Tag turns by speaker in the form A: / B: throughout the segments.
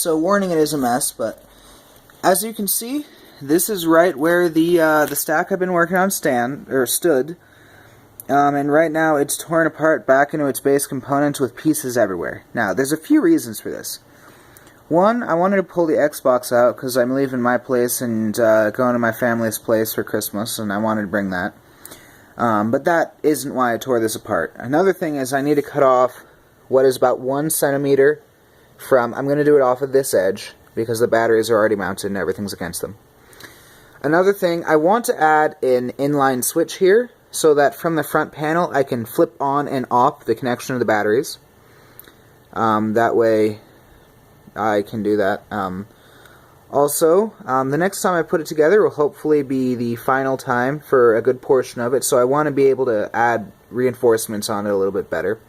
A: so warning, it is a mess, but as you can see, this is right where the stack I've been working on stood. And right now it's torn apart back into its base components with pieces everywhere. Now, there's a few reasons for this. One, I wanted to pull the Xbox out because I'm leaving my place and going to my family's place for Christmas, and I wanted to bring that. But that isn't why I tore this apart. Another thing is I need to cut off what is about 1 centimeter from... I'm going to do it off of this edge because the batteries are already mounted and everything's against them. Another thing, I want to add an inline switch here so that from the front panel I can flip on and off the connection of the batteries. That way I can do that. Also, the next time I put it together will hopefully be the final time for a good portion of it, so I want to be able to add reinforcements on it a little bit better.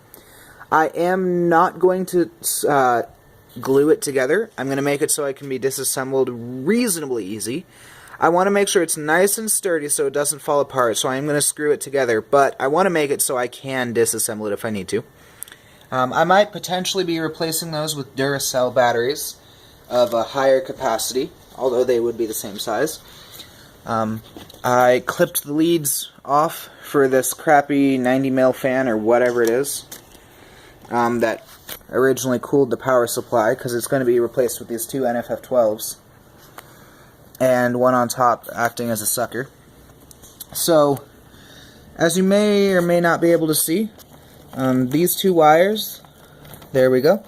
A: I am not going to glue it together. I'm going to make it so it can be disassembled reasonably easy. I want to make sure it's nice and sturdy so it doesn't fall apart, so I'm going to screw it together, but I want to make it so I can disassemble it if I need to. I might potentially be replacing those with Duracell batteries of a higher capacity, although they would be the same size. I clipped the leads off for this crappy 90mm fan or whatever it is that originally cooled the power supply, because it's going to be replaced with these two NFF12s. And one on top acting as a sucker. So, as you may or may not be able to see, these two wires, there we go,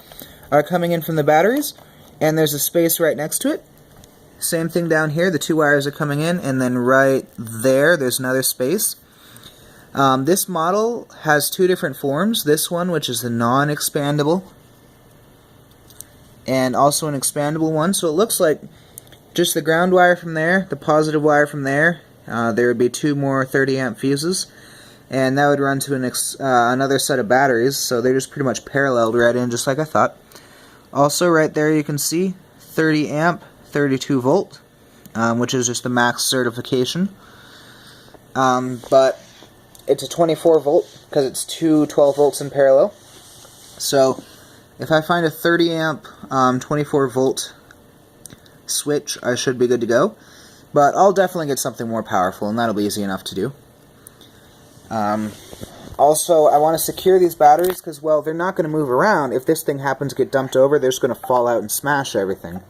A: are coming in from the batteries, and there's a space right next to it. Same thing down here, the two wires are coming in, and then right there, there's another space. This model has two different forms, this one, which is the non-expandable, and also an expandable one, so it looks like just the ground wire from there, the positive wire from there, there would be two more 30 amp fuses, and that would run to another set of batteries, so they're just pretty much paralleled right in, just like I thought. Also, right there you can see 30 amp, 32 volt, which is just the max certification. But it's a 24 volt because it's two 12 volts in parallel. So if I find a 30 amp, 24 volt switch, I should be good to go. But I'll definitely get something more powerful, and that'll be easy enough to do. Also, I want to secure these batteries because, well, they're not going to move around. If this thing happens to get dumped over, they're just going to fall out and smash everything.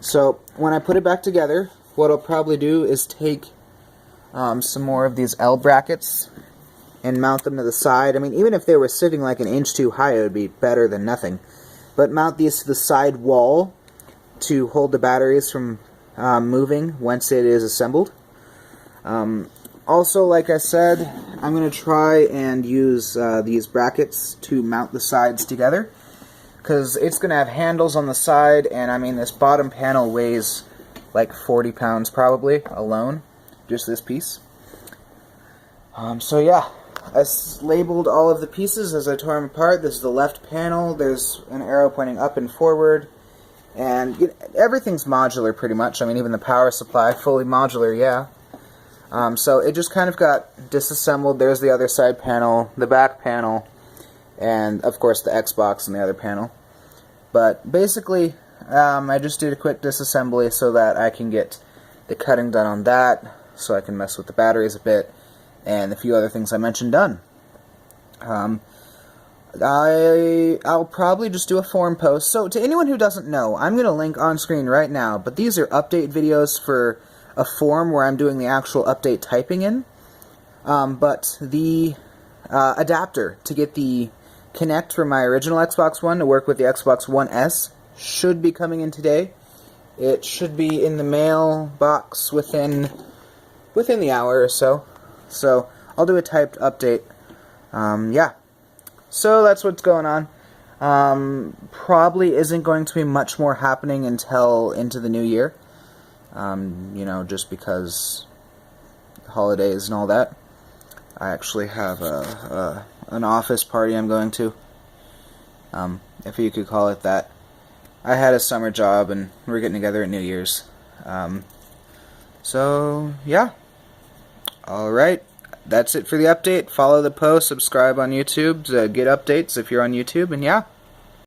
A: So, when I put it back together, what I'll probably do is take some more of these L brackets and mount them to the side. I mean, even if they were sitting like an inch too high, it would be better than nothing. But mount these to the side wall to hold the batteries from moving once it is assembled. Also, like I said, I'm going to try and use these brackets to mount the sides together, because it's going to have handles on the side, and I mean, this bottom panel weighs like 40 pounds probably alone, just this piece. So yeah, I labeled all of the pieces as I tore them apart. This is the left panel, there's an arrow pointing up and forward, and everything's modular pretty much. I mean, even the power supply, fully modular, yeah. So it just kind of got disassembled. There's the other side panel, the back panel, and of course the Xbox in the other panel. But basically, I just did a quick disassembly so that I can get the cutting done on that, so I can mess with the batteries a bit, and a few other things I mentioned done. I'll probably just do a forum post. So to anyone who doesn't know, I'm going to link on screen right now, but these are update videos for a forum where I'm doing the actual update typing in. But the adapter to get the Kinect from my original Xbox One to work with the Xbox One S should be coming in today. It should be in the mailbox within the hour or so. So I'll do a typed update. Yeah. So that's what's going on. Probably isn't going to be much more happening until into the new year. You know, just because holidays and all that. I actually have an office party I'm going to, if you could call it that. I had a summer job and we're getting together at New Year's. So, yeah. Alright, that's it for the update. Follow the post, subscribe on YouTube to get updates if you're on YouTube, and yeah.